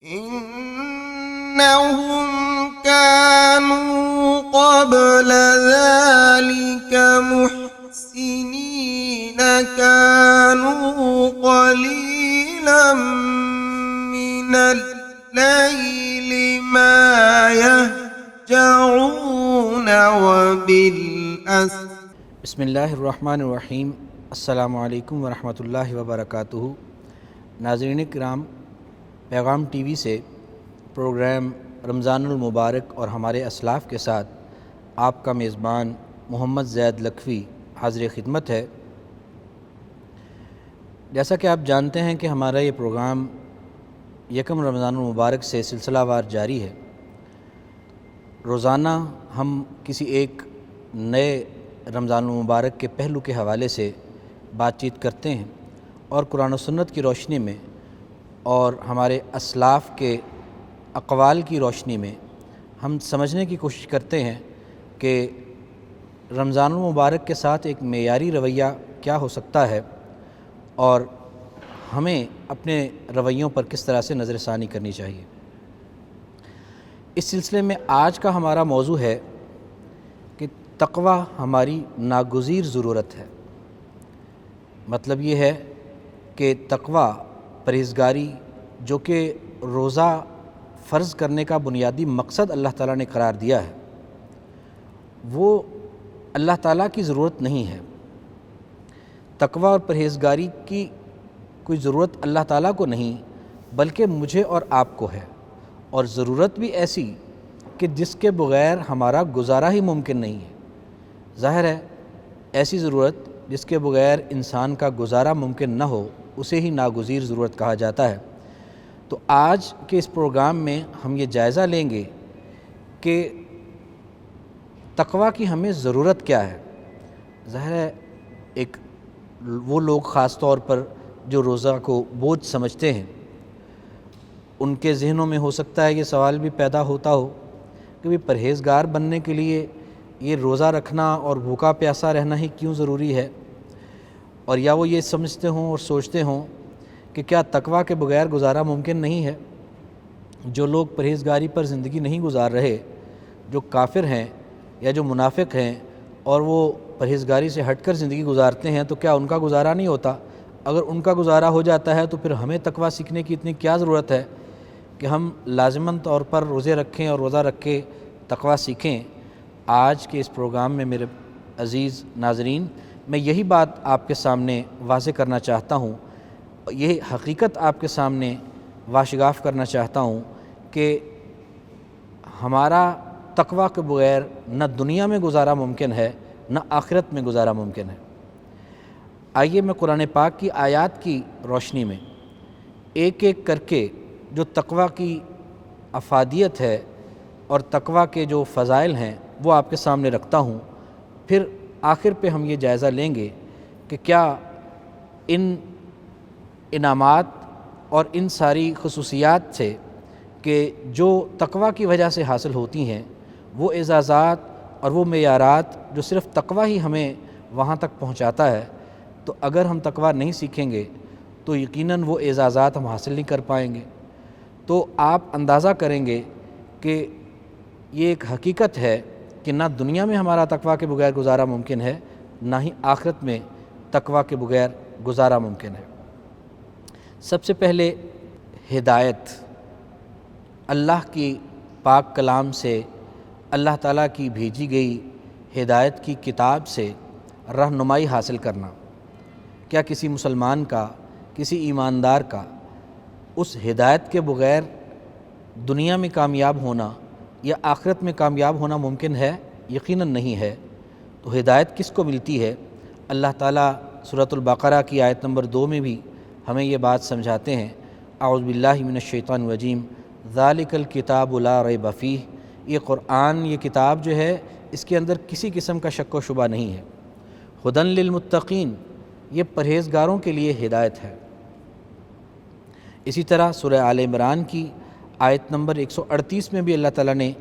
إنهم كانوا قبل ذلك محسنين كانوا قليلا من الليل ما يهجعون وبالأسر. بسم اللہ الرحمن الرحیم. السلام علیکم ورحمۃ اللہ وبرکاتہ. ناظرین کرام، پیغام ٹی وی سے پروگرام رمضان المبارک اور ہمارے اسلاف کے ساتھ آپ کا میزبان محمد زید لکھوی حاضر خدمت ہے. جیسا کہ آپ جانتے ہیں کہ ہمارا یہ پروگرام یکم رمضان المبارک سے سلسلہ وار جاری ہے. روزانہ ہم کسی ایک نئے رمضان المبارک کے پہلو کے حوالے سے بات چیت کرتے ہیں اور قرآن و سنت کی روشنی میں اور ہمارے اسلاف کے اقوال کی روشنی میں ہم سمجھنے کی کوشش کرتے ہیں کہ رمضان المبارک کے ساتھ ایک معیاری رویہ کیا ہو سکتا ہے اور ہمیں اپنے رویوں پر کس طرح سے نظر ثانی کرنی چاہیے. اس سلسلے میں آج کا ہمارا موضوع ہے کہ تقوی ہماری ناگزیر ضرورت ہے. مطلب یہ ہے کہ تقوی پرہیزگاری جو کہ روزہ فرض کرنے کا بنیادی مقصد اللہ تعالیٰ نے قرار دیا ہے، وہ اللہ تعالیٰ کی ضرورت نہیں ہے. تقوی اور پرہیزگاری کی کوئی ضرورت اللہ تعالیٰ کو نہیں بلکہ مجھے اور آپ کو ہے، اور ضرورت بھی ایسی کہ جس کے بغیر ہمارا گزارا ہی ممکن نہیں ہے. ظاہر ہے ایسی ضرورت جس کے بغیر انسان کا گزارا ممکن نہ ہو اسے ہی ناگزیر ضرورت کہا جاتا ہے. تو آج کے اس پروگرام میں ہم یہ جائزہ لیں گے کہ تقوی کی ہمیں ضرورت کیا ہے. ظاہر ہے ایک وہ لوگ خاص طور پر جو روزہ کو بوجھ سمجھتے ہیں، ان کے ذہنوں میں ہو سکتا ہے یہ سوال بھی پیدا ہوتا ہو کہ بھی پرہیزگار بننے کے لیے یہ روزہ رکھنا اور بھوکا پیاسا رہنا ہی کیوں ضروری ہے، اور یا وہ یہ سمجھتے ہوں اور سوچتے ہوں کہ کیا تقوی کے بغیر گزارا ممکن نہیں ہے. جو لوگ پرہیزگاری پر زندگی نہیں گزار رہے، جو کافر ہیں یا جو منافق ہیں اور وہ پرہیزگاری سے ہٹ کر زندگی گزارتے ہیں، تو کیا ان کا گزارا نہیں ہوتا؟ اگر ان کا گزارا ہو جاتا ہے تو پھر ہمیں تقوی سیکھنے کی اتنی کیا ضرورت ہے کہ ہم لازماً طور پر روزے رکھیں اور روزہ رکھ کے تقوی سیکھیں. آج کے اس پروگرام میں میرے عزیز ناظرین، میں یہی بات آپ کے سامنے واضح کرنا چاہتا ہوں، یہ حقیقت آپ کے سامنے واشگاف کرنا چاہتا ہوں کہ ہمارا تقوی کے بغیر نہ دنیا میں گزارا ممکن ہے نہ آخرت میں گزارا ممکن ہے. آئیے میں قرآن پاک کی آیات کی روشنی میں ایک ایک کر کے جو تقوی کی افادیت ہے اور تقوی کے جو فضائل ہیں وہ آپ کے سامنے رکھتا ہوں. پھر آخر پہ ہم یہ جائزہ لیں گے کہ کیا ان انعامات اور ان ساری خصوصیات سے کہ جو تقوی کی وجہ سے حاصل ہوتی ہیں، وہ اعزازات اور وہ معیارات جو صرف تقوی ہی ہمیں وہاں تک پہنچاتا ہے، تو اگر ہم تقوی نہیں سیکھیں گے تو یقیناً وہ اعزازات ہم حاصل نہیں کر پائیں گے. تو آپ اندازہ کریں گے کہ یہ ایک حقیقت ہے کہ نہ دنیا میں ہمارا تقوی کے بغیر گزارا ممکن ہے، نہ ہی آخرت میں تقوی کے بغیر گزارا ممکن ہے. سب سے پہلے ہدایت، اللہ کی پاک کلام سے، اللہ تعالیٰ کی بھیجی گئی ہدایت کی کتاب سے رہنمائی حاصل کرنا. کیا کسی مسلمان کا، کسی ایماندار کا اس ہدایت کے بغیر دنیا میں کامیاب ہونا یا آخرت میں کامیاب ہونا ممکن ہے؟ یقیناً نہیں ہے. تو ہدایت کس کو ملتی ہے؟ اللہ تعالیٰ سورۃ البقرہ کی آیت نمبر 2 میں بھی ہمیں یہ بات سمجھاتے ہیں، اعوذ باللہ من الشیطان الرجیم، ذالک الکتاب لا ریب فیہ. یہ قرآن، یہ کتاب جو ہے اس کے اندر کسی قسم کا شک و شبہ نہیں ہے. ھدی للمتقین، یہ پرہیزگاروں کے لیے ہدایت ہے. اسی طرح سورہ آل عمران کی آیت نمبر 138 میں بھی اللہ تعالیٰ نے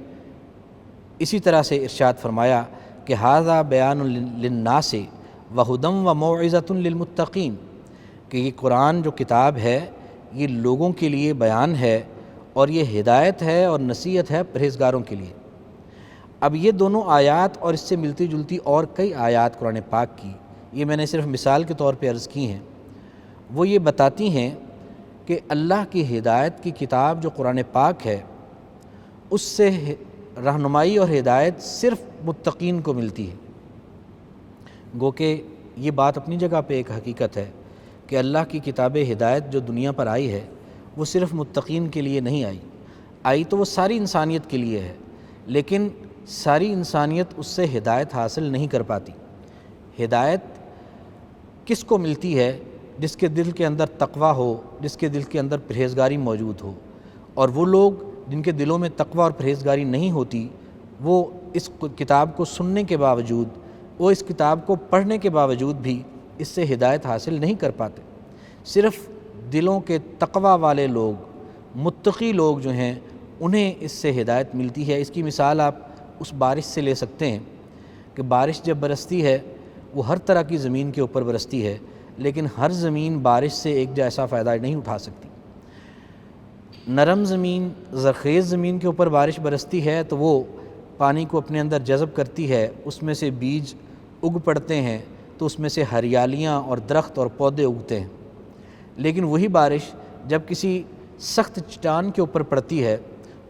اسی طرح سے ارشاد فرمایا کہ ھذا بیان للناس وھدی وموعظۃ للمتقین، کہ یہ قرآن جو کتاب ہے یہ لوگوں کے لیے بیان ہے اور یہ ہدایت ہے اور نصیحت ہے پرہیزگاروں کے لیے۔ اب یہ دونوں آیات اور اس سے ملتی جلتی اور کئی آیات قرآن پاک کی، یہ میں نے صرف مثال کے طور پہ عرض کی ہیں، وہ یہ بتاتی ہیں کہ اللہ کی ہدایت کی کتاب جو قرآن پاک ہے، اس سے رہنمائی اور ہدایت صرف متقین کو ملتی ہے۔ گو کہ یہ بات اپنی جگہ پہ ایک حقیقت ہے کہ اللہ کی کتاب ہدایت جو دنیا پر آئی ہے وہ صرف متقین کے لیے نہیں آئی تو وہ ساری انسانیت کے لیے ہے، لیکن ساری انسانیت اس سے ہدایت حاصل نہیں کر پاتی۔ ہدایت کس کو ملتی ہے؟ جس کے دل کے اندر تقویٰ ہو، جس کے دل کے اندر پرہیزگاری موجود ہو، اور وہ لوگ جن کے دلوں میں تقویٰ اور پرہیزگاری نہیں ہوتی، وہ اس کتاب کو سننے کے باوجود، وہ اس کتاب کو پڑھنے کے باوجود بھی اس سے ہدایت حاصل نہیں کر پاتے۔ صرف دلوں کے تقویٰ والے لوگ، متقی لوگ جو ہیں، انہیں اس سے ہدایت ملتی ہے۔ اس کی مثال آپ اس بارش سے لے سکتے ہیں کہ بارش جب برستی ہے وہ ہر طرح کی زمین کے اوپر برستی ہے، لیکن ہر زمین بارش سے ایک جیسا فائدہ نہیں اٹھا سکتی۔ نرم زمین، زرخیز زمین کے اوپر بارش برستی ہے تو وہ پانی کو اپنے اندر جذب کرتی ہے، اس میں سے بیج اگ پڑتے ہیں تو اس میں سے ہریالیاں اور درخت اور پودے اگتے ہیں۔ لیکن وہی بارش جب کسی سخت چٹان کے اوپر پڑتی ہے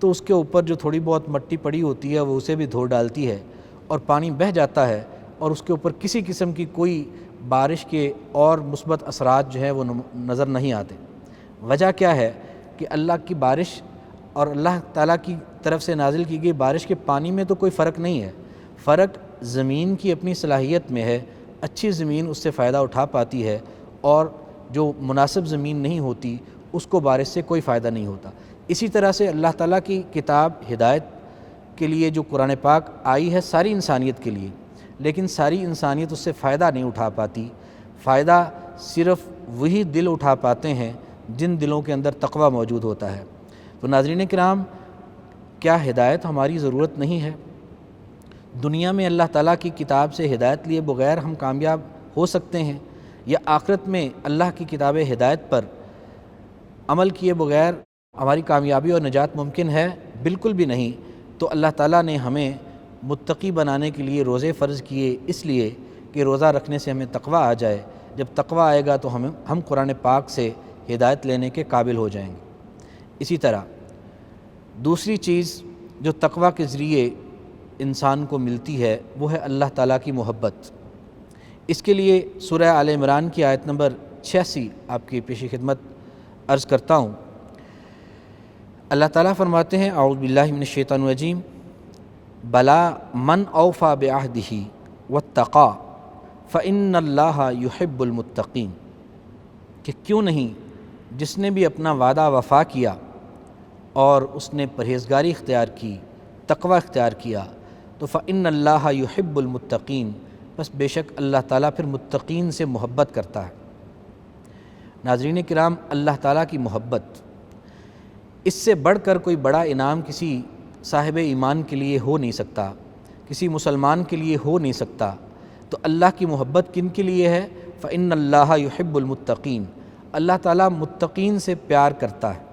تو اس کے اوپر جو تھوڑی بہت مٹی پڑی ہوتی ہے وہ اسے بھی دھو ڈالتی ہے اور پانی بہہ جاتا ہے، اور اس کے اوپر کسی قسم کی کوئی بارش کے اور مثبت اثرات جو ہیں وہ نظر نہیں آتے۔ وجہ کیا ہے کہ اللہ کی بارش اور اللہ تعالیٰ کی طرف سے نازل کی گئی بارش کے پانی میں تو کوئی فرق نہیں ہے، فرق زمین کی اپنی صلاحیت میں ہے۔ اچھی زمین اس سے فائدہ اٹھا پاتی ہے، اور جو مناسب زمین نہیں ہوتی اس کو بارش سے کوئی فائدہ نہیں ہوتا۔ اسی طرح سے اللہ تعالیٰ کی کتاب ہدایت کے لیے جو قرآن پاک آئی ہے ساری انسانیت کے لیے، لیکن ساری انسانیت اس سے فائدہ نہیں اٹھا پاتی۔ فائدہ صرف وہی دل اٹھا پاتے ہیں جن دلوں کے اندر تقویٰ موجود ہوتا ہے۔ تو ناظرین کرام، کیا ہدایت ہماری ضرورت نہیں ہے؟ دنیا میں اللہ تعالیٰ کی کتاب سے ہدایت لیے بغیر ہم کامیاب ہو سکتے ہیں، یا آخرت میں اللہ کی کتاب ہدایت پر عمل کیے بغیر ہماری کامیابی اور نجات ممکن ہے؟ بالکل بھی نہیں۔ تو اللہ تعالیٰ نے ہمیں متقی بنانے کے لیے روزے فرض کیے، اس لیے کہ روزہ رکھنے سے ہمیں تقویٰ آ جائے۔ جب تقویٰ آئے گا تو ہم قرآن پاک سے ہدایت لینے کے قابل ہو جائیں گے۔ اسی طرح دوسری چیز جو تقویٰ کے ذریعے انسان کو ملتی ہے وہ ہے اللہ تعالیٰ کی محبت۔ اس کے لیے سورہ آل عمران کی آیت نمبر 86 آپ کی پیش خدمت عرض کرتا ہوں۔ اللہ تعالیٰ فرماتے ہیں، اعوذ باللہ من الشیطان الرجیم، بلا من اوفی بعہدہ واتقی فإن اللہ یحب المتقین، کہ کیوں نہیں جس نے بھی اپنا وعدہ وفا کیا اور اس نے پرہیزگاری اختیار کی، تقوی اختیار کیا، تو فإن اللہ یحب المتقین، بس بے شک اللہ تعالیٰ پھر متقین سے محبت کرتا ہے۔ ناظرین کرام، اللہ تعالیٰ کی محبت، اس سے بڑھ کر کوئی بڑا انعام کسی صاحب ایمان کے لیے ہو نہیں سکتا، کسی مسلمان کے لیے ہو نہیں سکتا۔ تو اللہ کی محبت کن کے لیے ہے؟ فإن اللہ یحب المتقین، اللہ تعالیٰ متقین سے پیار کرتا ہے۔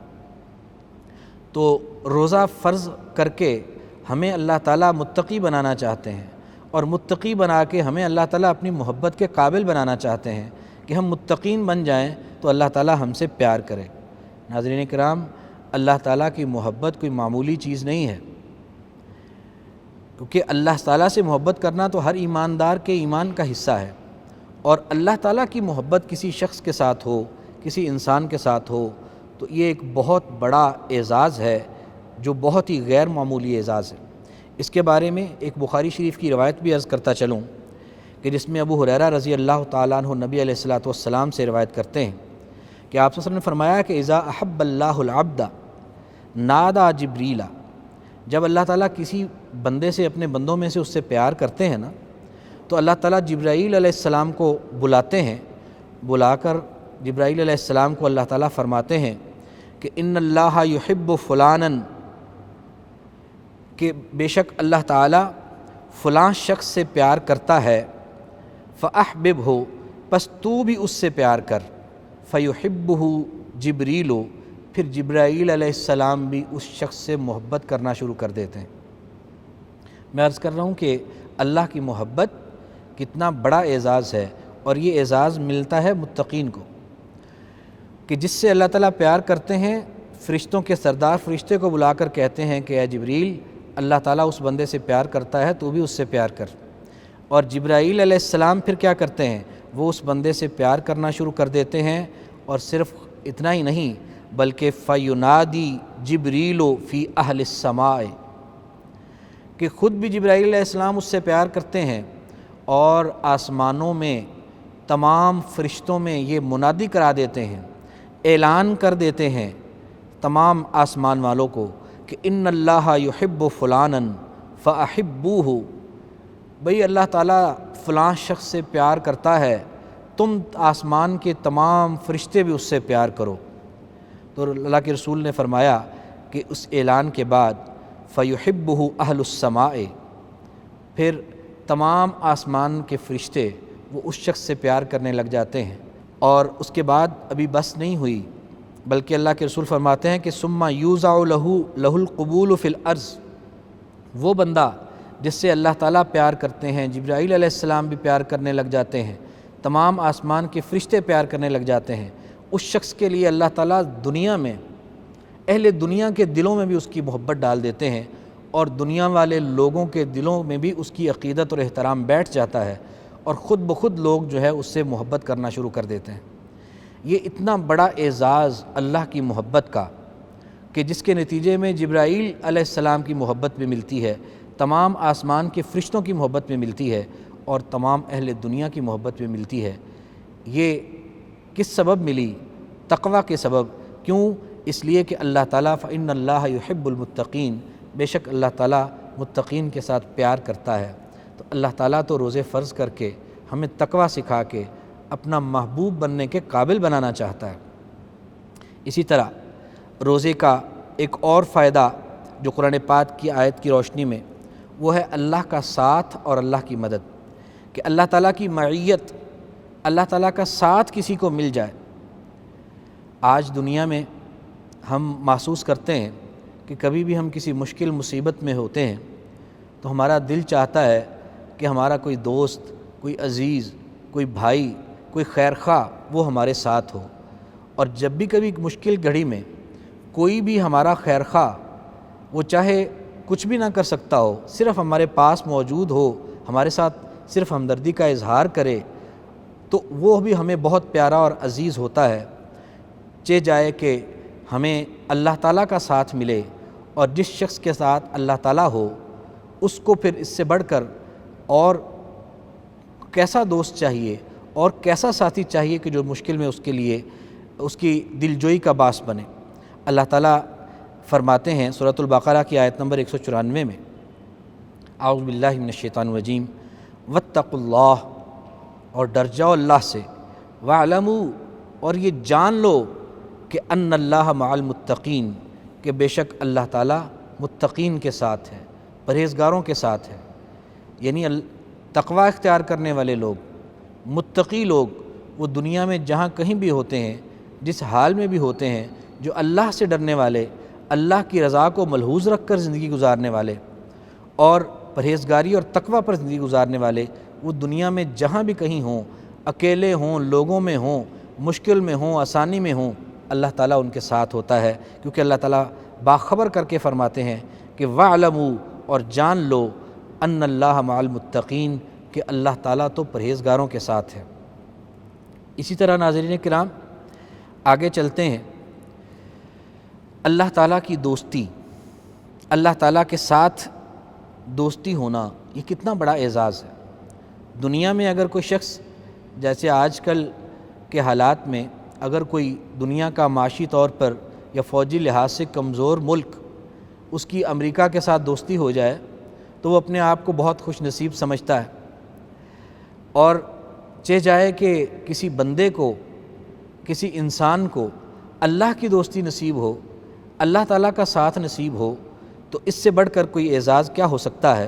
تو روزہ فرض کر کے ہمیں اللہ تعالیٰ متقی بنانا چاہتے ہیں، اور متقی بنا کے ہمیں اللہ تعالیٰ اپنی محبت کے قابل بنانا چاہتے ہیں کہ ہم متقین بن جائیں تو اللہ تعالیٰ ہم سے پیار کرے۔ ناظرین کرام، اللہ تعالیٰ کی محبت کوئی معمولی چیز نہیں ہے، کیونکہ اللہ تعالیٰ سے محبت کرنا تو ہر ایماندار کے ایمان کا حصہ ہے، اور اللہ تعالیٰ کی محبت کسی شخص کے ساتھ ہو، کسی انسان کے ساتھ ہو، تو یہ ایک بہت بڑا اعزاز ہے، جو بہت ہی غیر معمولی اعزاز ہے۔ اس کے بارے میں ایک بخاری شریف کی روایت بھی عرض کرتا چلوں کہ جس میں ابو ہریرہ رضی اللہ تعالیٰ عنہ نبی علیہ الصلوۃ والسلام سے روایت کرتے ہیں کہ آپ صلی اللہ علیہ وسلم نے فرمایا کہ اذا احب اللہ العبد نادا جبریل، جب اللہ تعالیٰ کسی بندے سے، اپنے بندوں میں سے اس سے پیار کرتے ہیں نا، تو اللہ تعالیٰ جبرائیل علیہ السلام کو بلاتے ہیں، بلا کر جبرائیل علیہ السلام کو اللہ تعالیٰ فرماتے ہیں کہ ان اللہ یحب فلانا، کہ بے شک اللہ تعالیٰ فلاں شخص سے پیار کرتا ہے، فاحببہ، پس تو بھی اس سے پیار کر، فیحبہ جبریل، پھر جبرائیل علیہ السلام بھی اس شخص سے محبت کرنا شروع کر دیتے ہیں۔ میں عرض کر رہا ہوں کہ اللہ کی محبت کتنا بڑا اعزاز ہے، اور یہ اعزاز ملتا ہے متقین کو، کہ جس سے اللہ تعالیٰ پیار کرتے ہیں، فرشتوں کے سردار فرشتے کو بلا کر کہتے ہیں کہ اے جبریل، اللہ تعالیٰ اس بندے سے پیار کرتا ہے، تو بھی اس سے پیار کر۔ اور جبرائیل علیہ السلام پھر کیا کرتے ہیں؟ وہ اس بندے سے پیار کرنا شروع کر دیتے ہیں، اور صرف اتنا ہی نہیں بلکہ فَيُنَادِي جِبْرِيلُ فِي أَهْلِ السَّمَاءِ، کہ خود بھی جبرائیل علیہ السلام اس سے پیار کرتے ہیں، اور آسمانوں میں تمام فرشتوں میں یہ منادی کرا دیتے ہیں، اعلان کر دیتے ہیں تمام آسمان والوں کو کہ ان اللہ یحب فلانا فاحبوہ، بھئی اللہ تعالیٰ فلاں شخص سے پیار کرتا ہے، تم آسمان کے تمام فرشتے بھی اس سے پیار کرو۔ تو اللہ کے رسول نے فرمایا کہ اس اعلان کے بعد فیحبہ اہل السماء، پھر تمام آسمان کے فرشتے وہ اس شخص سے پیار کرنے لگ جاتے ہیں۔ اور اس کے بعد ابھی بس نہیں ہوئی، بلکہ اللہ کے رسول فرماتے ہیں کہ ثم یوزع لہ القبول فی الارض، وہ بندہ جس سے اللہ تعالیٰ پیار کرتے ہیں، جبرائیل علیہ السلام بھی پیار کرنے لگ جاتے ہیں، تمام آسمان کے فرشتے پیار کرنے لگ جاتے ہیں، اس شخص کے لیے اللہ تعالیٰ دنیا میں اہل دنیا کے دلوں میں بھی اس کی محبت ڈال دیتے ہیں، اور دنیا والے لوگوں کے دلوں میں بھی اس کی عقیدت اور احترام بیٹھ جاتا ہے، اور خود بخود لوگ جو ہے اس سے محبت کرنا شروع کر دیتے ہیں۔ یہ اتنا بڑا اعزاز اللہ کی محبت کا، کہ جس کے نتیجے میں جبرائیل علیہ السلام کی محبت بھی ملتی ہے، تمام آسمان کے فرشتوں کی محبت بھی ملتی ہے، اور تمام اہل دنیا کی محبت بھی ملتی ہے۔ یہ کس سبب ملی؟ تقویٰ کے سبب۔ کیوں؟ اس لیے کہ اللہ تعالیٰ فإن اللہ یحب المتقین، بے شک اللہ تعالیٰ متقین کے ساتھ پیار کرتا ہے۔ تو اللہ تعالیٰ تو روزے فرض کر کے ہمیں تقویٰ سکھا کے اپنا محبوب بننے کے قابل بنانا چاہتا ہے۔ اسی طرح روزے کا ایک اور فائدہ جو قرآن پاک کی آیت کی روشنی میں، وہ ہے اللہ کا ساتھ اور اللہ کی مدد، کہ اللہ تعالیٰ کی معیت، اللہ تعالیٰ کا ساتھ کسی کو مل جائے۔ آج دنیا میں ہم محسوس کرتے ہیں کہ کبھی بھی ہم کسی مشکل مصیبت میں ہوتے ہیں تو ہمارا دل چاہتا ہے کہ ہمارا کوئی دوست، کوئی عزیز، کوئی بھائی، کوئی خیر خواہ وہ ہمارے ساتھ ہو۔ اور جب بھی کبھی مشکل گھڑی میں کوئی بھی ہمارا خیر خواہ، وہ چاہے کچھ بھی نہ کر سکتا ہو، صرف ہمارے پاس موجود ہو، ہمارے ساتھ صرف ہمدردی کا اظہار کرے، تو وہ بھی ہمیں بہت پیارا اور عزیز ہوتا ہے۔ چہ جائے کہ ہمیں اللہ تعالیٰ کا ساتھ ملے، اور جس شخص کے ساتھ اللہ تعالیٰ ہو اس کو پھر اس سے بڑھ کر اور کیسا دوست چاہیے اور کیسا ساتھی چاہیے کہ جو مشکل میں اس کے لیے اس کی دلجوئی کا باعث بنے۔ اللہ تعالیٰ فرماتے ہیں سورۃ البقرہ کی آیت نمبر 194 میں، اعوذ باللہ من الشیطان الرجیم، واتقوا اللہ، اور ڈر جاؤ اللہ سے، واعلموا، اور یہ جان لو کہ ان اللہ مع المتقین، کہ بے شک اللہ تعالیٰ متقین کے ساتھ ہے، پرہیزگاروں کے ساتھ ہے۔ یعنی تقویٰ اختیار کرنے والے لوگ، متقی لوگ، وہ دنیا میں جہاں کہیں بھی ہوتے ہیں، جس حال میں بھی ہوتے ہیں، جو اللہ سے ڈرنے والے، اللہ کی رضا کو ملحوظ رکھ کر زندگی گزارنے والے، اور پرہیزگاری اور تقویٰ پر زندگی گزارنے والے، وہ دنیا میں جہاں بھی کہیں ہوں، اکیلے ہوں، لوگوں میں ہوں، مشکل میں ہوں، آسانی میں ہوں، اللہ تعالیٰ ان کے ساتھ ہوتا ہے، کیونکہ اللہ تعالیٰ باخبر کر کے فرماتے ہیں کہ وَاعْلَمُوا، اور جان لو، ان اللہ مع المتقین، کہ اللہ تعالیٰ تو پرہیزگاروں کے ساتھ ہے۔ اسی طرح ناظرین کرام آگے چلتے ہیں، اللہ تعالیٰ کی دوستی، اللہ تعالیٰ کے ساتھ دوستی ہونا، یہ کتنا بڑا اعزاز ہے۔ دنیا میں اگر کوئی شخص، جیسے آج کل کے حالات میں اگر کوئی دنیا کا معاشی طور پر یا فوجی لحاظ سے کمزور ملک، اس کی امریکہ کے ساتھ دوستی ہو جائے تو وہ اپنے آپ کو بہت خوش نصیب سمجھتا ہے، اور چہ جائے کہ کسی بندے کو، کسی انسان کو اللہ کی دوستی نصیب ہو، اللہ تعالیٰ کا ساتھ نصیب ہو، تو اس سے بڑھ کر کوئی اعزاز کیا ہو سکتا ہے۔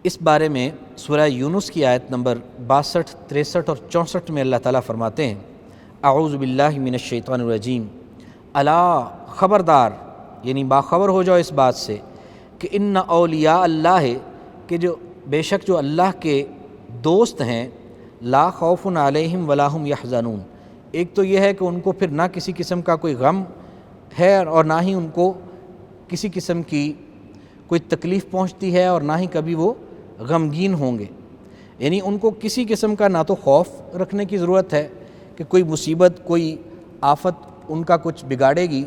اس بارے میں سورہ یونس کی آیت نمبر 62، 63 اور 64 میں اللہ تعالیٰ فرماتے ہیں، اعوذ باللہ من الشیطان الرجیم، الا خبردار، یعنی باخبر ہو جاؤ اس بات سے کہ ان اولیاء اللہ، کہ جو بے شک جو اللہ کے دوست ہیں، لا خوف علیہم ولا هم یحزنون، ایک تو یہ ہے کہ ان کو پھر نہ کسی قسم کا کوئی غم ہے اور نہ ہی ان کو کسی قسم کی کوئی تکلیف پہنچتی ہے اور نہ ہی کبھی وہ غمگین ہوں گے، یعنی ان کو کسی قسم کا نہ تو خوف رکھنے کی ضرورت ہے کہ کوئی مصیبت کوئی آفت ان کا کچھ بگاڑے گی،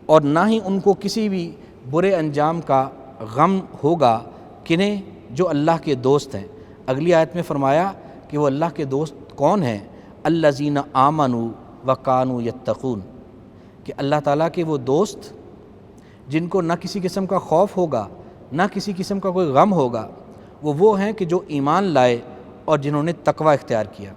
اور نہ ہی ان کو کسی بھی برے انجام کا غم ہوگا، کنہیں جو اللہ کے دوست ہیں۔ اگلی آیت میں فرمایا کہ وہ اللہ کے دوست کون ہیں؟ الذین آمنوا وکانوا یتقون، کہ اللہ تعالیٰ کے وہ دوست جن کو نہ کسی قسم کا خوف ہوگا نہ کسی قسم کا کوئی غم ہوگا، وہ ہیں کہ جو ایمان لائے اور جنہوں نے تقوی اختیار کیا۔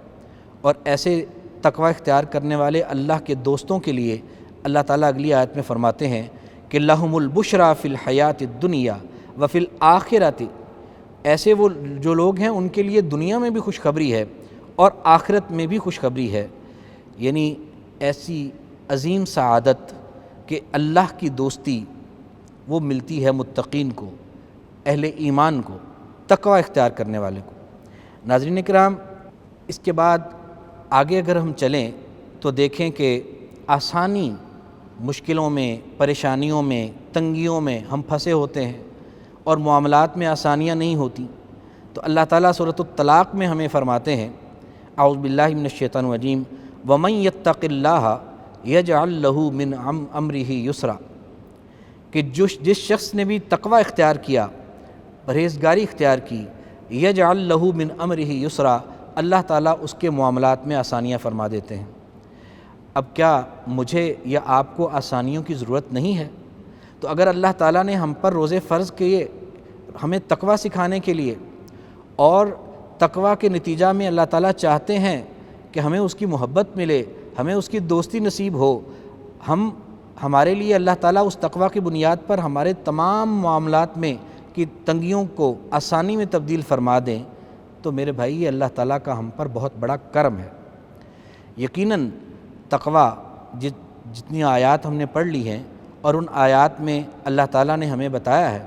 اور ایسے تقوی اختیار کرنے والے اللہ کے دوستوں کے لیے اللہ تعالیٰ اگلی آیت میں فرماتے ہیں کہ لہم البشریٰ فی الحیات الدنیا وفی الآخرۃ، ایسے وہ جو لوگ ہیں ان کے لیے دنیا میں بھی خوشخبری ہے اور آخرت میں بھی خوشخبری ہے، یعنی ایسی عظیم سعادت کہ اللہ کی دوستی وہ ملتی ہے متقین کو، اہل ایمان کو، تقوی اختیار کرنے والے کو۔ ناظرین کرام، اس کے بعد آگے اگر ہم چلیں تو دیکھیں کہ آسانی مشکلوں میں، پریشانیوں میں، تنگیوں میں ہم پھنسے ہوتے ہیں اور معاملات میں آسانیاں نہیں ہوتی، تو اللہ تعالیٰ سورۃ الطلاق میں ہمیں فرماتے ہیں، اعوذ باللہ من الشیطان الرجیم، ومن یتق اللہ یجعل لہ من امرہ یسرا، کہ جس شخص نے بھی تقوی اختیار کیا، پرہیزگاری اختیار کی، یجعل لہ من امرہ یسرا، اللہ تعالیٰ اس کے معاملات میں آسانیاں فرما دیتے ہیں۔ اب کیا مجھے یا آپ کو آسانیوں کی ضرورت نہیں ہے؟ تو اگر اللہ تعالیٰ نے ہم پر روزے فرض کیے ہمیں تقوی سکھانے کے لیے، اور تقوی کے نتیجہ میں اللہ تعالیٰ چاہتے ہیں کہ ہمیں اس کی محبت ملے، ہمیں اس کی دوستی نصیب ہو، ہمارے لیے اللہ تعالیٰ اس تقوی کی بنیاد پر ہمارے تمام معاملات میں کی تنگیوں کو آسانی میں تبدیل فرما دیں، تو میرے بھائی یہ اللہ تعالیٰ کا ہم پر بہت بڑا کرم ہے۔ یقیناً تقوی جتنی آیات ہم نے پڑھ لی ہیں، اور ان آیات میں اللہ تعالیٰ نے ہمیں بتایا ہے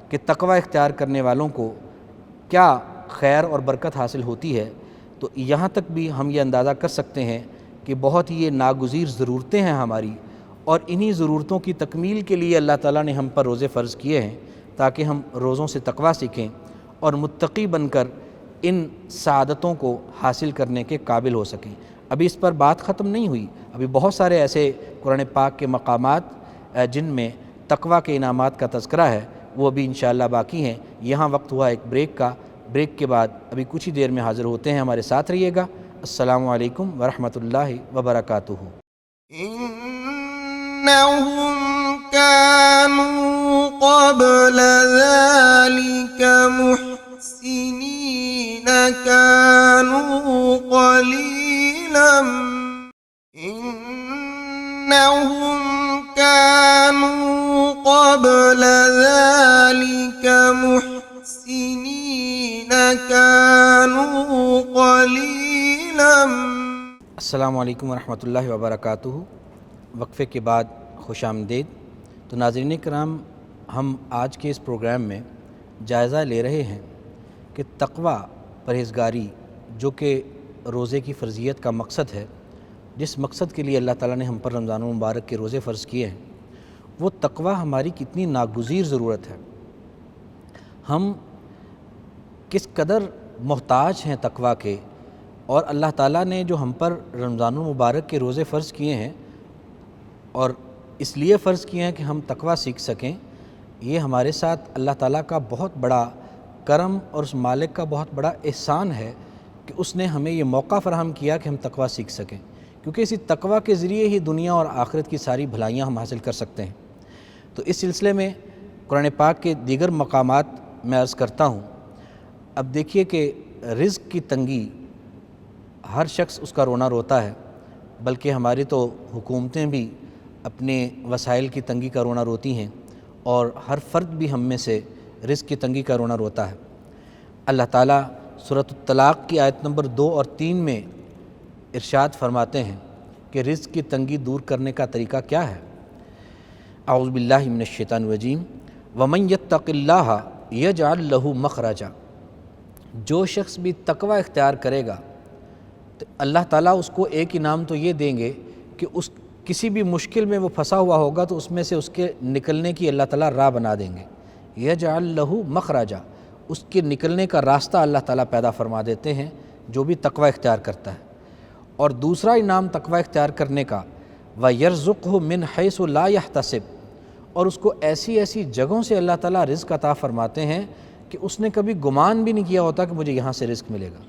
کہ تقوی اختیار کرنے والوں کو کیا خیر اور برکت حاصل ہوتی ہے، تو یہاں تک بھی ہم یہ اندازہ کر سکتے ہیں کہ بہت ہی یہ ناگزیر ضرورتیں ہیں ہماری، اور انہی ضرورتوں کی تکمیل کے لیے اللہ تعالیٰ نے ہم پر روزے فرض کیے ہیں، تاکہ ہم روزوں سے تقوی سیکھیں اور متقی بن کر ان سعادتوں کو حاصل کرنے کے قابل ہو سکیں۔ ابھی اس پر بات ختم نہیں ہوئی، ابھی بہت سارے ایسے قرآن پاک کے مقامات جن میں تقوی کے انعامات کا تذکرہ ہے وہ ابھی انشاءاللہ باقی ہیں۔ یہاں وقت ہوا ایک بریک کا، بریک کے بعد ابھی کچھ ہی دیر میں حاضر ہوتے ہیں، ہمارے ساتھ رہیے گا۔ السلام علیکم ورحمۃ اللہ وبرکاتہ۔ إنهم كانوا قبل ذلك محسنين، كانوا قليلا إنهم كانوا قبل ذلك محسنين، كانوا قليلا۔ السلام علیکم ورحمۃ اللہ وبرکاتہ۔ وقفے کے بعد خوش آمدید۔ تو ناظرین کرام، ہم آج کے اس پروگرام میں جائزہ لے رہے ہیں کہ تقوی، پرہیزگاری، جو کہ روزے کی فرضیت کا مقصد ہے، جس مقصد کے لیے اللہ تعالیٰ نے ہم پر رمضان المبارک کے روزے فرض کیے ہیں، وہ تقوی ہماری کتنی ناگزیر ضرورت ہے، ہم کس قدر محتاج ہیں تقوی کے، اور اللہ تعالیٰ نے جو ہم پر رمضان المبارک کے روزے فرض کیے ہیں اور اس لیے فرض کیے ہیں کہ ہم تقوی سیکھ سکیں، یہ ہمارے ساتھ اللہ تعالیٰ کا بہت بڑا کرم اور اس مالک کا بہت بڑا احسان ہے کہ اس نے ہمیں یہ موقع فراہم کیا کہ ہم تقوی سیکھ سکیں، کیونکہ اسی تقوی کے ذریعے ہی دنیا اور آخرت کی ساری بھلائیاں ہم حاصل کر سکتے ہیں۔ تو اس سلسلے میں قرآن پاک کے دیگر مقامات میں عرض کرتا ہوں۔ اب دیکھیے کہ رزق کی تنگی، ہر شخص اس کا رونا روتا ہے، بلکہ ہماری تو حکومتیں بھی اپنے وسائل کی تنگی کا رونا روتی ہیں، اور ہر فرد بھی ہم میں سے رزق کی تنگی کا رونا روتا ہے۔ اللہ تعالیٰ سورۃ الطلاق کی آیت نمبر 2 اور 3 میں ارشاد فرماتے ہیں کہ رزق کی تنگی دور کرنے کا طریقہ کیا ہے؟ اعوذ باللہ من الشیطان الرجیم ومن یتق اللہ یجعل لہ مخرجا، جو شخص بھی تقوی اختیار کرے گا تو اللہ تعالیٰ اس کو ایک انعام تو یہ دیں گے کہ اس کسی بھی مشکل میں وہ پھنسا ہوا ہوگا تو اس میں سے اس کے نکلنے کی اللہ تعالیٰ راہ بنا دیں گے۔ یجعل لہ مخرجا، اس کے نکلنے کا راستہ اللہ تعالیٰ پیدا فرما دیتے ہیں جو بھی تقوی اختیار کرتا ہے۔ اور دوسرا انعام تقوی اختیار کرنے کا وَيَرْزُقْهُ مِنْ حَيْثُ لَا يَحْتَسِبُ، اور اس کو ایسی ایسی جگہوں سے اللہ تعالیٰ رزق عطا فرماتے ہیں کہ اس نے کبھی گمان بھی نہیں کیا ہوتا کہ مجھے یہاں سے رزق ملے گا۔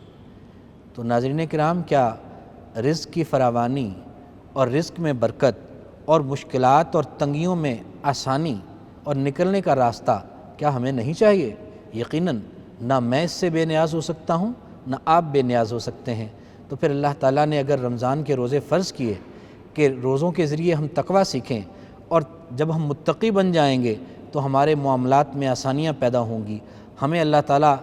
تو ناظرین کرام، کیا رزق کی فراوانی اور رزق میں برکت اور مشکلات اور تنگیوں میں آسانی اور نکلنے کا راستہ کیا ہمیں نہیں چاہیے؟ یقیناً نہ میں اس سے بے نیاز ہو سکتا ہوں نہ آپ بے نیاز ہو سکتے ہیں۔ تو پھر اللہ تعالیٰ نے اگر رمضان کے روزے فرض کیے کہ روزوں کے ذریعے ہم تقوی سیکھیں، اور جب ہم متقی بن جائیں گے تو ہمارے معاملات میں آسانیاں پیدا ہوں گی، ہمیں اللہ تعالیٰ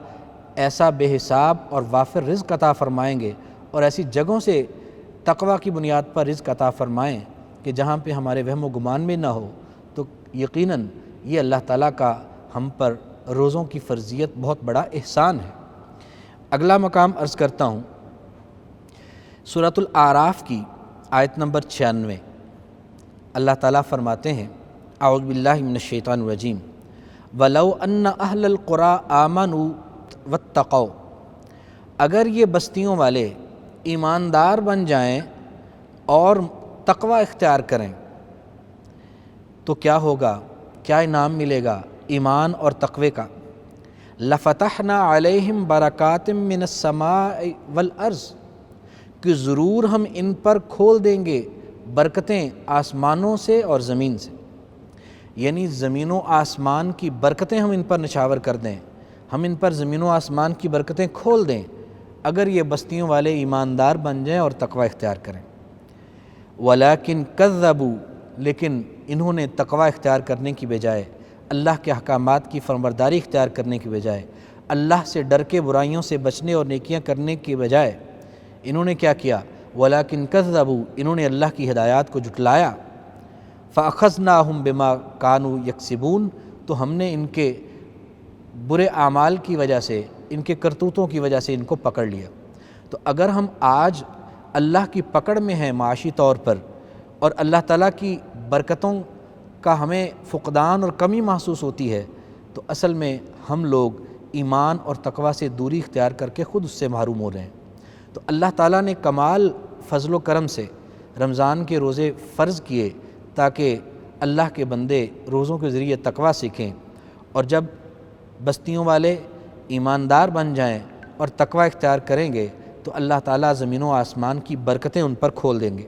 ایسا بے حساب اور وافر رزق عطا فرمائیں گے، اور ایسی جگہوں سے تقوی کی بنیاد پر رزق عطا فرمائیں کہ جہاں پہ ہمارے وہم و گمان میں نہ ہو، تو یقیناً یہ اللہ تعالیٰ کا ہم پر روزوں کی فرضیت بہت بڑا احسان ہے۔ اگلا مقام عرض کرتا ہوں، سورۃ الاعراف کی آیت نمبر 96، اللہ تعالیٰ فرماتے ہیں اعوذ باللہ من الشیطان الرجیم وَلَوْ أَنَّ أَهْلَ الْقُرَىٰ آمَنُوا وَاتَّقَوْا، اگر یہ بستیوں والے ایماندار بن جائیں اور تقوی اختیار کریں تو کیا ہوگا، کیا انعام ملے گا ایمان اور تقوی کا؟ لَفَتَحْنَا عَلَيْهِمْ بَرَكَاتٍ مِّنَ السَّمَاءِ وَالْأَرْضِ، کہ ضرور ہم ان پر کھول دیں گے برکتیں آسمانوں سے اور زمین سے، یعنی زمین و آسمان کی برکتیں ہم ان پر نچھاور کر دیں، ہم ان پر زمین و آسمان کی برکتیں کھول دیں اگر یہ بستیوں والے ایماندار بن جائیں اور تقوی اختیار کریں۔ وَلَكِنْ كَذَّبُوا، لیکن انہوں نے تقوی اختیار کرنے کی بجائے، اللہ کے احکامات کی فرمانبرداری اختیار کرنے کی بجائے، اللہ سے ڈر کے برائیوں سے بچنے اور نیکیاں کرنے کی بجائے انہوں نے کیا کیا؟ وَلَكِنْ كَذَّبُوا، انہوں نے اللہ کی ہدایات کو جھٹلایا۔ فَأَخَذْنَاهُمْ بِمَا كَانُوا يَكْسِبُونَ، تو ہم نے ان کے برے اعمال کی وجہ سے، ان کے کرتوتوں کی وجہ سے ان کو پکڑ لیا۔ تو اگر ہم آج اللہ کی پکڑ میں ہیں معاشی طور پر، اور اللہ تعالیٰ کی برکتوں کا ہمیں فقدان اور کمی محسوس ہوتی ہے، تو اصل میں ہم لوگ ایمان اور تقوی سے دوری اختیار کر کے خود اس سے محروم ہو رہے ہیں۔ تو اللہ تعالیٰ نے کمال فضل و کرم سے رمضان کے روزے فرض کیے تاکہ اللہ کے بندے روزوں کے ذریعے تقوی سیکھیں، اور جب بستیوں والے ایماندار بن جائیں اور تقوی اختیار کریں گے تو اللہ تعالیٰ زمین و آسمان کی برکتیں ان پر کھول دیں گے۔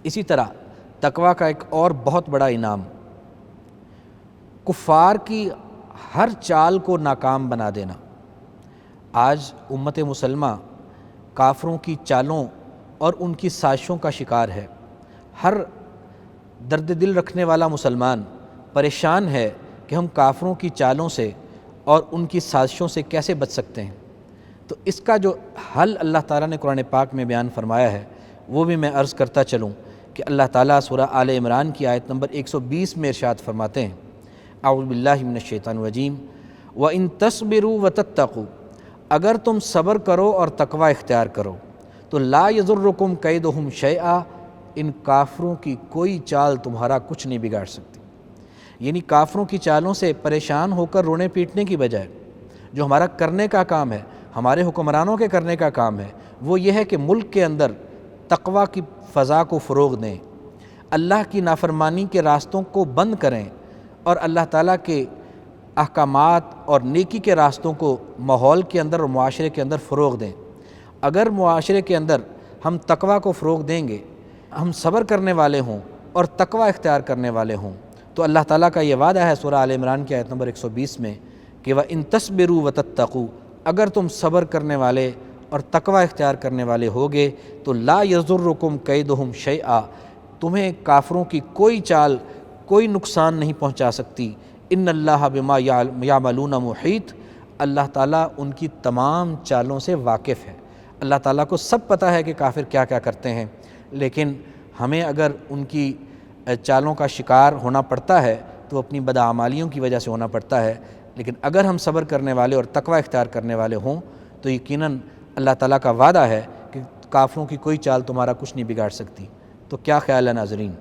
اسی طرح تقوی کا ایک اور بہت بڑا انعام، کفار کی ہر چال کو ناکام بنا دینا۔ آج امت مسلمہ کافروں کی چالوں اور ان کی سازشوں کا شکار ہے۔ ہر درد دل رکھنے والا مسلمان پریشان ہے کہ ہم کافروں کی چالوں سے اور ان کی سازشوں سے کیسے بچ سکتے ہیں۔ تو اس کا جو حل اللہ تعالیٰ نے قرآن پاک میں بیان فرمایا ہے وہ بھی میں عرض کرتا چلوں کہ اللہ تعالیٰ سورہ آل عمران کی آیت نمبر 120 میں ارشاد فرماتے ہیں اعوذ باللہ من الشیطان الرجیم وَإِن تَصْبِرُوا وَتَتَّقُوا، اگر تم صبر کرو اور تقوی اختیار کرو تو لا یضرکم کیدہم شیئا، ان کافروں کی کوئی چال تمہارا کچھ نہیں بگاڑ سکتی۔ یعنی کافروں کی چالوں سے پریشان ہو کر رونے پیٹنے کی بجائے جو ہمارا کرنے کا کام ہے، ہمارے حکمرانوں کے کرنے کا کام ہے، وہ یہ ہے کہ ملک کے اندر تقوی کی فضا کو فروغ دیں، اللہ کی نافرمانی کے راستوں کو بند کریں اور اللہ تعالیٰ کے احکامات اور نیکی کے راستوں کو ماحول کے اندر اور معاشرے کے اندر فروغ دیں۔ اگر معاشرے کے اندر ہم تقوی کو فروغ دیں گے، ہم صبر کرنے والے ہوں اور تقوی اختیار کرنے والے ہوں، تو اللہ تعالیٰ کا یہ وعدہ ہے سورہ آل عمران کی آیت نمبر 120 میں کہ وَإِن تَصْبِرُوا وَتَتَّقُوا، اگر تم صبر کرنے والے اور تقوی اختیار کرنے والے ہوگے تو لا یضرکم کیدہم شیئا، تمہیں کافروں کی کوئی چال کوئی نقصان نہیں پہنچا سکتی۔ ان اللہ بما یعملون محیط، اللہ تعالیٰ ان کی تمام چالوں سے واقف ہے۔ اللہ تعالیٰ کو سب پتہ ہے کہ کافر کیا کیا کرتے ہیں، لیکن ہمیں اگر ان کی چالوں کا شکار ہونا پڑتا ہے تو اپنی بدعمالیوں کی وجہ سے ہونا پڑتا ہے، لیکن اگر ہم صبر کرنے والے اور تقوی اختیار کرنے والے ہوں تو یقیناً اللہ تعالیٰ کا وعدہ ہے کہ کافروں کی کوئی چال تمہارا کچھ نہیں بگاڑ سکتی۔ تو کیا خیال ہے ناظرین،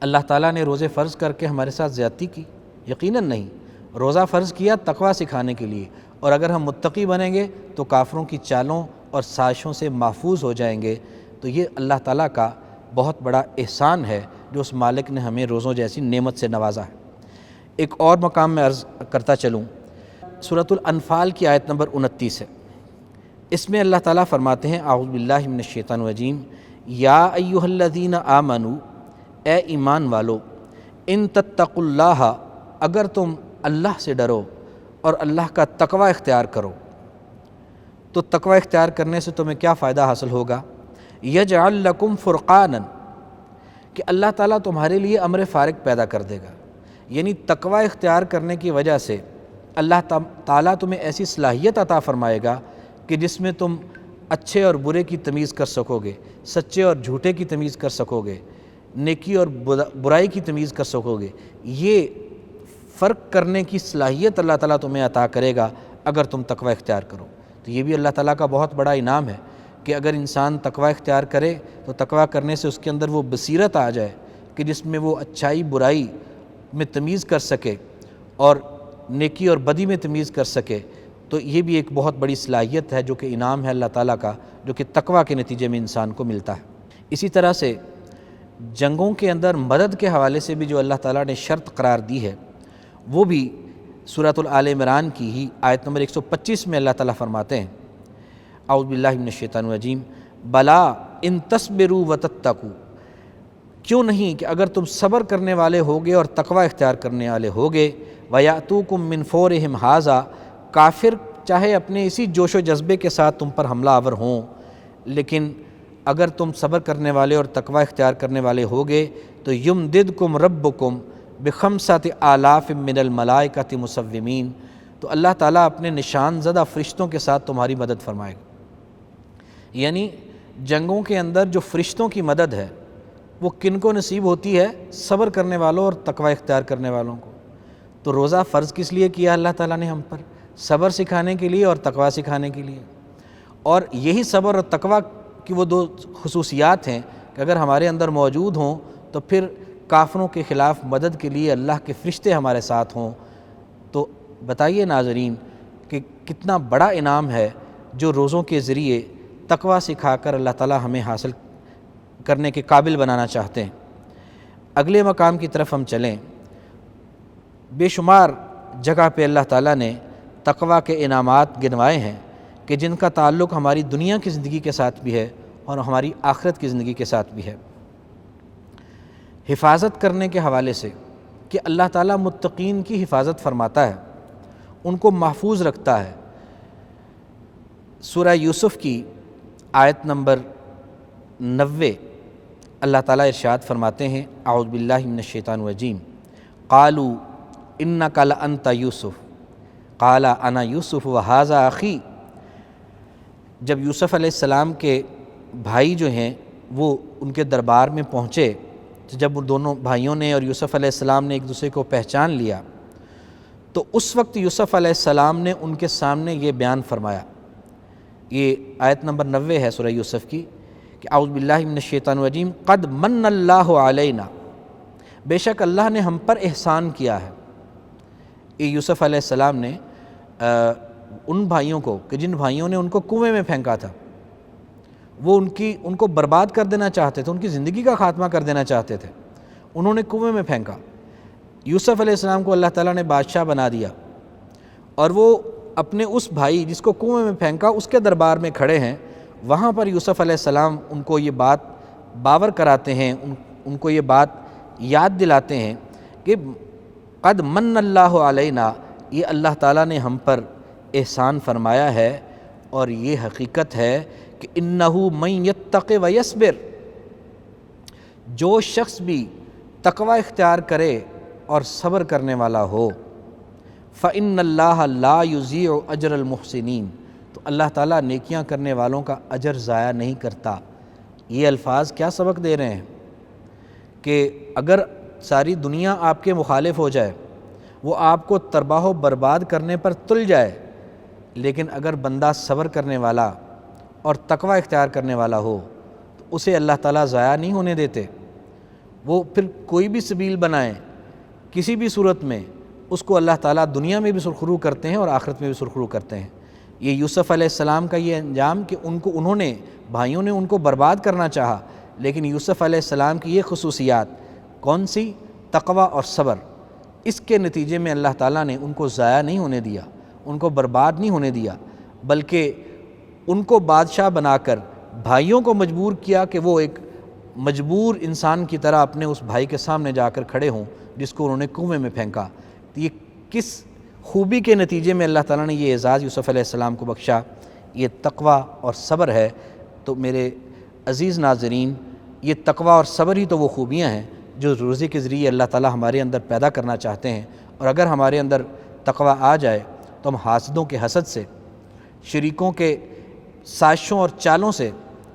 اللہ تعالیٰ نے روزے فرض کر کے ہمارے ساتھ زیادتی کی؟ یقیناً نہیں۔ روزہ فرض کیا تقوی سکھانے کے لیے، اور اگر ہم متقی بنیں گے تو کافروں کی چالوں اور سازشوں سے محفوظ ہو جائیں گے۔ تو یہ اللہ تعالیٰ کا بہت بڑا احسان ہے جو اس مالک نے ہمیں روزوں جیسی نعمت سے نوازا ہے۔ ایک اور مقام میں عرض کرتا چلوں، سورۃ الانفال کی آیت نمبر 29 ہے۔ اس میں اللہ تعالیٰ فرماتے ہیں اعوذ باللہ من الشیطان الرجیم، یا ایھا الذین آمنوا، اے ایمان والو، ان تتقوا اللہ، اگر تم اللہ سے ڈرو اور اللہ کا تقوی اختیار کرو تو تقوی اختیار کرنے سے تمہیں کیا فائدہ حاصل ہوگا؟ یجعل لکم فرقانا، کہ اللہ تعالیٰ تمہارے لیے امر فارق پیدا کر دے گا، یعنی تقوی اختیار کرنے کی وجہ سے اللہ تعالیٰ تمہیں ایسی صلاحیت عطا فرمائے گا کہ جس میں تم اچھے اور برے کی تمیز کر سکو گے، سچے اور جھوٹے کی تمیز کر سکو گے، نیکی اور برائی کی تمیز کر سکو گے۔ یہ فرق کرنے کی صلاحیت اللہ تعالیٰ تمہیں عطا کرے گا اگر تم تقوی اختیار کرو۔ تو یہ بھی اللہ تعالیٰ کا بہت بڑا انعام ہے کہ اگر انسان تقوی اختیار کرے تو تقوی کرنے سے اس کے اندر وہ بصیرت آ جائے کہ جس میں وہ اچھائی برائی میں تمیز کر سکے اور نیکی اور بدی میں تمیز کر سکے۔ تو یہ بھی ایک بہت بڑی صلاحیت ہے جو کہ انعام ہے اللہ تعالیٰ کا، جو کہ تقوی کے نتیجے میں انسان کو ملتا ہے۔ اسی طرح سے جنگوں کے اندر مدد کے حوالے سے بھی جو اللہ تعالیٰ نے شرط قرار دی ہے وہ بھی سورۃ آل عمران کی ہی آیت نمبر 125 میں اللہ تعالیٰ فرماتے ہیں اعوذ باللہ من الشیطان الرجیم، بلا ان تصبروا وتتقوا، کیوں نہیں کہ اگر تم صبر کرنے والے ہوگے اور تقوی اختیار کرنے والے ہوگے، وَيَأْتُوكُم مِّن فَوْرِهِمْ هَٰذَا، کافر چاہے اپنے اسی جوش و جذبے کے ساتھ تم پر حملہ آور ہوں، لیکن اگر تم صبر کرنے والے اور تقوی اختیار کرنے والے ہوگے تو یمددکم ربکم بخمسۃ آلاف من الملائکۃ مسومین، تو اللہ تعالیٰ اپنے نشان زدہ فرشتوں کے ساتھ تمہاری مدد فرمائے گا۔ یعنی جنگوں کے اندر جو فرشتوں کی مدد ہے وہ کن کو نصیب ہوتی ہے؟ صبر کرنے والوں اور تقوی اختیار کرنے والوں کو۔ تو روزہ فرض کس لیے کیا اللہ تعالیٰ نے ہم پر؟ صبر سکھانے کے لیے اور تقوی سکھانے کے لیے۔ اور یہی صبر اور تقوی کی وہ دو خصوصیات ہیں کہ اگر ہمارے اندر موجود ہوں تو پھر کافروں کے خلاف مدد کے لیے اللہ کے فرشتے ہمارے ساتھ ہوں۔ تو بتائیے ناظرین کہ کتنا بڑا انعام ہے جو روزوں کے ذریعے تقوی سکھا کر اللہ تعالیٰ ہمیں حاصل کرنے کے قابل بنانا چاہتے ہیں۔ اگلے مقام کی طرف ہم چلیں، بے شمار جگہ پہ اللہ تعالیٰ نے تقوی کے انعامات گنوائے ہیں کہ جن کا تعلق ہماری دنیا کی زندگی کے ساتھ بھی ہے اور ہماری آخرت کی زندگی کے ساتھ بھی ہے۔ حفاظت کرنے کے حوالے سے کہ اللہ تعالیٰ متقین کی حفاظت فرماتا ہے، ان کو محفوظ رکھتا ہے۔ سورہ یوسف کی آیت نمبر 90 اللہ تعالیٰ ارشاد فرماتے ہیں اعوذ باللہ من الشیطان الرجیم، قالوا انک لانت یوسف قال انا یوسف وہذا اخی۔ جب یوسف علیہ السلام کے بھائی جو ہیں وہ ان کے دربار میں پہنچے، تو جب ان دونوں بھائیوں نے اور یوسف علیہ السلام نے ایک دوسرے کو پہچان لیا تو اس وقت یوسف علیہ السلام نے ان کے سامنے یہ بیان فرمایا۔ یہ آیت نمبر 90 ہے سورہ یوسف کی کہ اعوذ باللہ من الشیطان الرجیم، قد من اللہ علینا، بے شک اللہ نے ہم پر احسان کیا ہے۔ یہ یوسف علیہ السلام نے ان بھائیوں کو کہ جن بھائیوں نے ان کو کنویں میں پھینکا تھا، وہ ان کو برباد کر دینا چاہتے تھے، ان کی زندگی کا خاتمہ کر دینا چاہتے تھے، انہوں نے کنویں میں پھینکا۔ یوسف علیہ السلام کو اللہ تعالیٰ نے بادشاہ بنا دیا، اور وہ اپنے اس بھائی جس کو کنویں میں پھینکا اس کے دربار میں کھڑے ہیں۔ وہاں پر یوسف علیہ السلام ان کو یہ بات باور کراتے ہیں، ان کو یہ بات یاد دلاتے ہیں کہ قد من اللہ علینا، یہ اللہ تعالیٰ نے ہم پر احسان فرمایا ہے، اور یہ حقیقت ہے کہ انہ من یتق ویصبر، جو شخص بھی تقوی اختیار کرے اور صبر کرنے والا ہو، فإن اللہ لا یضیع اجر المحسنین، تو اللہ تعالیٰ نیکیاں کرنے والوں کا اجر ضائع نہیں کرتا۔ یہ الفاظ کیا سبق دے رہے ہیں کہ اگر ساری دنیا آپ کے مخالف ہو جائے، وہ آپ کو تباہ و برباد کرنے پر تل جائے، لیکن اگر بندہ صبر کرنے والا اور تقوی اختیار کرنے والا ہو تو اسے اللہ تعالیٰ ضائع نہیں ہونے دیتے۔ وہ پھر کوئی بھی سبیل بنائیں، کسی بھی صورت میں اس کو اللہ تعالیٰ دنیا میں بھی سرخرو کرتے ہیں اور آخرت میں بھی سرخرو کرتے ہیں۔ یہ یوسف علیہ السلام کا یہ انجام کہ بھائیوں نے ان کو برباد کرنا چاہا، لیکن یوسف علیہ السلام کی یہ خصوصیات کون سی؟ تقوی اور صبر، اس کے نتیجے میں اللہ تعالیٰ نے ان کو ضائع نہیں ہونے دیا، ان کو برباد نہیں ہونے دیا، بلکہ ان کو بادشاہ بنا کر بھائیوں کو مجبور کیا کہ وہ ایک مجبور انسان کی طرح اپنے اس بھائی کے سامنے جا کر کھڑے ہوں جس کو انہوں نے کنویں میں پھینکا۔ تو یہ کس خوبی کے نتیجے میں اللہ تعالیٰ نے یہ اعزاز یوسف علیہ السلام کو بخشا؟ یہ تقوی اور صبر ہے۔ تو میرے عزیز ناظرین، یہ تقوی اور صبر ہی تو وہ خوبیاں ہیں جو روزے کے ذریعے اللہ تعالیٰ ہمارے اندر پیدا کرنا چاہتے ہیں، اور اگر ہمارے اندر تقوی آ جائے تو ہم حاسدوں کے حسد سے، شریکوں کے سازشوں اور چالوں سے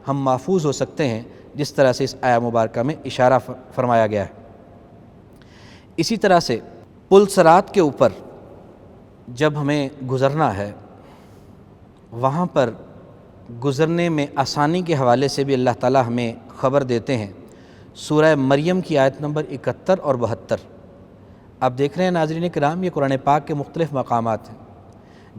ہم محفوظ ہو سکتے ہیں، جس طرح سے اس آیہ مبارکہ میں اشارہ فرمایا گیا ہے۔ اسی طرح سے پل صراط کے اوپر جب ہمیں گزرنا ہے، وہاں پر گزرنے میں آسانی کے حوالے سے بھی اللہ تعالیٰ ہمیں خبر دیتے ہیں۔ سورہ مریم کی آیت نمبر 71 اور 72 آپ دیکھ رہے ہیں ناظرین کرام، یہ قرآن پاک کے مختلف مقامات ہیں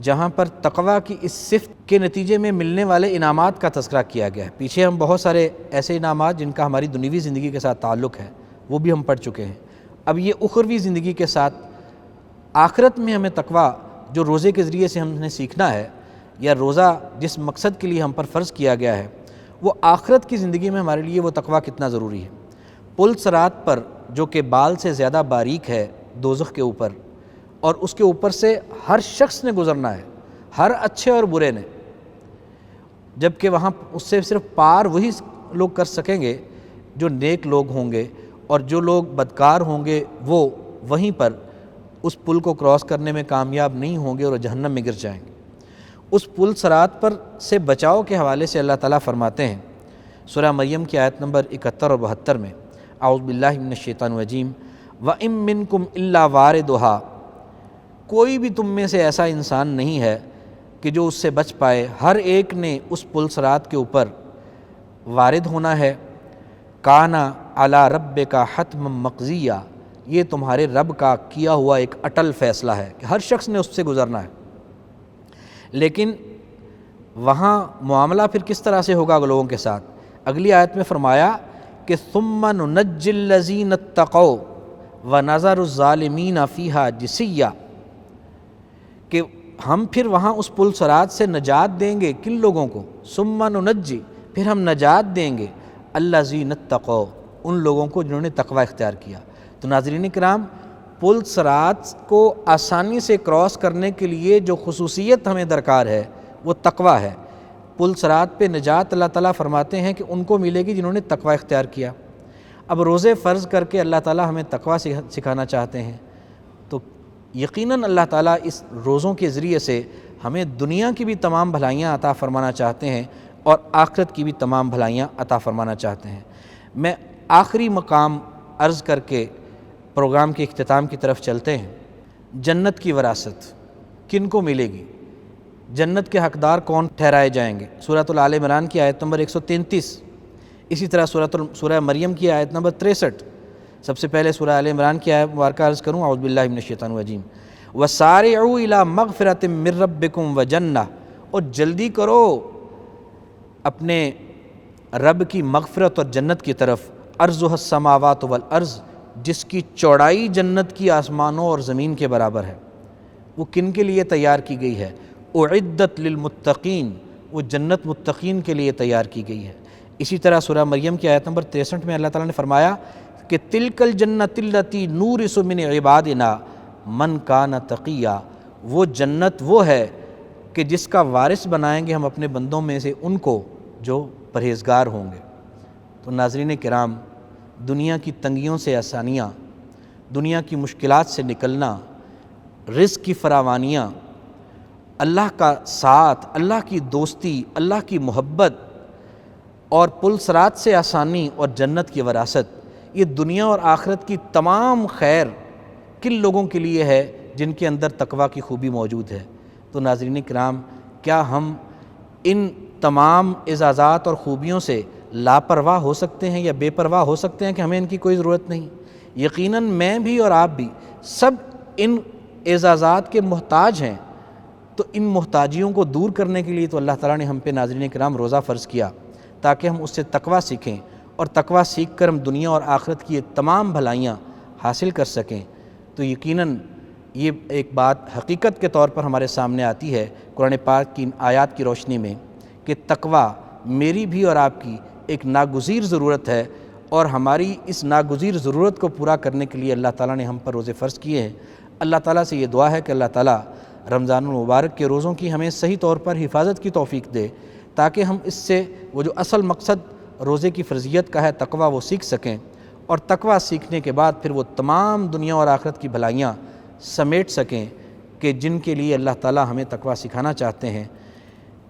جہاں پر تقوی کی اس صفت کے نتیجے میں ملنے والے انعامات کا تذکرہ کیا گیا ہے۔ پیچھے ہم بہت سارے ایسے انعامات جن کا ہماری دنیوی زندگی کے ساتھ تعلق ہے وہ بھی ہم پڑھ چکے ہیں۔ اب یہ اخروی زندگی کے ساتھ آخرت میں ہمیں تقوی جو روزے کے ذریعے سے ہم نے سیکھنا ہے، یا روزہ جس مقصد کے لیے ہم پر فرض کیا گیا ہے، وہ آخرت کی زندگی میں ہمارے لیے وہ تقوی کتنا ضروری ہے۔ پل صراط پر جو کہ بال سے زیادہ باریک ہے دوزخ کے اوپر، اور اس کے اوپر سے ہر شخص نے گزرنا ہے، ہر اچھے اور برے نے، جبکہ وہاں اس سے صرف پار وہی لوگ کر سکیں گے جو نیک لوگ ہوں گے، اور جو لوگ بدکار ہوں گے وہ وہیں پر اس پل کو کراس کرنے میں کامیاب نہیں ہوں گے اور جہنم میں گر جائیں گے۔ اس پل صراط پر سے بچاؤ کے حوالے سے اللہ تعالیٰ فرماتے ہیں سورہ مریم کی آیت نمبر 71 اور 72 میں، اعوذ باللہ من الشیطان الرجیم، وَإِن مِّنكُمْ إِلَّا وَارِدُهَا، کوئی بھی تم میں سے ایسا انسان نہیں ہے کہ جو اس سے بچ پائے، ہر ایک نے اس پل صراط کے اوپر وارد ہونا ہے۔ کَانَ عَلَىٰ رَبِّكَ حَتْمًا مَقْضِيًّا، یہ تمہارے رب کا کیا ہوا ایک اٹل فیصلہ ہے کہ ہر شخص نے اس سے گزرنا ہے۔ لیکن وہاں معاملہ پھر کس طرح سے ہوگا لوگوں کے ساتھ؟ اگلی آیت میں فرمایا کہ ثُمَّ نُنَجِّي الَّذِينَ اتَّقَوْا وَنَذَرُ الظَّالِمِينَ فِيهَا جِثِيًّا، کہ ہم پھر وہاں اس پل صراط سے نجات دیں گے کن لوگوں کو؟ ثُمَّ نُنَجِّي، پھر ہم نجات دیں گے الَّذِينَ اتَّقَوْا، ان لوگوں کو جنہوں نے تقوی اختیار کیا۔ تو ناظرین کرام، پل صراط کو آسانی سے کراس کرنے کے لیے جو خصوصیت ہمیں درکار ہے وہ تقوی ہے۔ پل صراط پہ نجات اللہ تعالیٰ فرماتے ہیں کہ ان کو ملے گی جنہوں نے تقوی اختیار کیا۔ اب روزے فرض کر کے اللہ تعالیٰ ہمیں تقوی سکھانا چاہتے ہیں، تو یقیناً اللہ تعالیٰ اس روزوں کے ذریعے سے ہمیں دنیا کی بھی تمام بھلائیاں عطا فرمانا چاہتے ہیں اور آخرت کی بھی تمام بھلائیاں عطا فرمانا چاہتے ہیں۔ میں آخری مقام عرض کر کے پروگرام کے اختتام کی طرف چلتے ہیں۔ جنت کی وراثت کن کو ملے گی؟ جنت کے حقدار کون ٹھہرائے جائیں گے؟ سورۃ آل عمران کی آیت نمبر 133، اسی طرح سورہ مریم کی آیت نمبر 63۔ سب سے پہلے سورہ آل عمران کی آیت مبارکہ عرض کروں، اعوذ باللہ من الشیطان الرجیم، وَسَارِعُوا إِلَىٰ مَغْفِرَةٍ مِّن رَّبِّكُمْ وَجَنَّةٍ، اور جلدی کرو اپنے رب کی مغفرت اور جنت کی طرف، عرضها السماوات والارض، جس کی چوڑائی جنت کی آسمانوں اور زمین کے برابر ہے۔ وہ کن کے لیے تیار کی گئی ہے؟ اعدت للمتقین، وہ جنت متقین کے لیے تیار کی گئی ہے۔ اسی طرح سورہ مریم کی آیت نمبر 63 میں اللہ تعالیٰ نے فرمایا کہ تلک الجنت التی نورث من عبادنا من کان تقیا، وہ جنت وہ ہے کہ جس کا وارث بنائیں گے ہم اپنے بندوں میں سے ان کو جو پرہیزگار ہوں گے۔ تو ناظرین کرام، دنیا کی تنگیوں سے آسانیاں، دنیا کی مشکلات سے نکلنا، رزق کی فراوانیاں، اللہ کا ساتھ، اللہ کی دوستی، اللہ کی محبت اور پل صراط سے آسانی اور جنت کی وراثت، یہ دنیا اور آخرت کی تمام خیر کن لوگوں کے لیے ہے جن کے اندر تقویٰ کی خوبی موجود ہے۔ تو ناظرین کرام، کیا ہم ان تمام اعزازات اور خوبیوں سے لاپرواہ ہو سکتے ہیں یا بے پرواہ ہو سکتے ہیں کہ ہمیں ان کی کوئی ضرورت نہیں؟ یقیناً میں بھی اور آپ بھی سب ان اعزازات کے محتاج ہیں۔ تو ان محتاجیوں کو دور کرنے کے لیے تو اللہ تعالیٰ نے ہم پہ ناظرین کرام روزہ فرض کیا تاکہ ہم اس سے تقویٰ سیکھیں، اور تقویٰ سیکھ کر ہم دنیا اور آخرت کی یہ تمام بھلائیاں حاصل کر سکیں۔ تو یقیناً یہ ایک بات حقیقت کے طور پر ہمارے سامنے آتی ہے قرآن پاک کی ان آیات کی روشنی میں کہ تقویٰ میری بھی اور آپ کی ایک ناگزیر ضرورت ہے، اور ہماری اس ناگزیر ضرورت کو پورا کرنے کے لیے اللہ تعالیٰ نے ہم پر روزے فرض کیے ہیں۔ اللہ تعالیٰ سے یہ دعا ہے کہ اللہ تعالیٰ رمضان المبارک کے روزوں کی ہمیں صحیح طور پر حفاظت کی توفیق دے، تاکہ ہم اس سے وہ جو اصل مقصد روزے کی فرضیت کا ہے تقویٰ، وہ سیکھ سکیں، اور تقویٰ سیکھنے کے بعد پھر وہ تمام دنیا اور آخرت کی بھلائیاں سمیٹ سکیں کہ جن کے لیے اللہ تعالیٰ ہمیں تقویٰ سکھانا چاہتے ہیں۔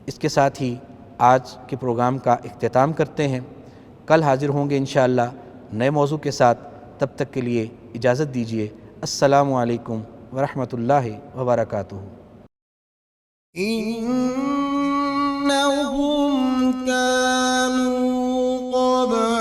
اس کے ساتھ ہی آج کے پروگرام کا اختتام کرتے ہیں۔ کل حاضر ہوں گے انشاءاللہ نئے موضوع کے ساتھ، تب تک کے لیے اجازت دیجیے۔ السلام علیکم ورحمۃ اللہ وبرکاتہ۔ إنهم كانوا قبل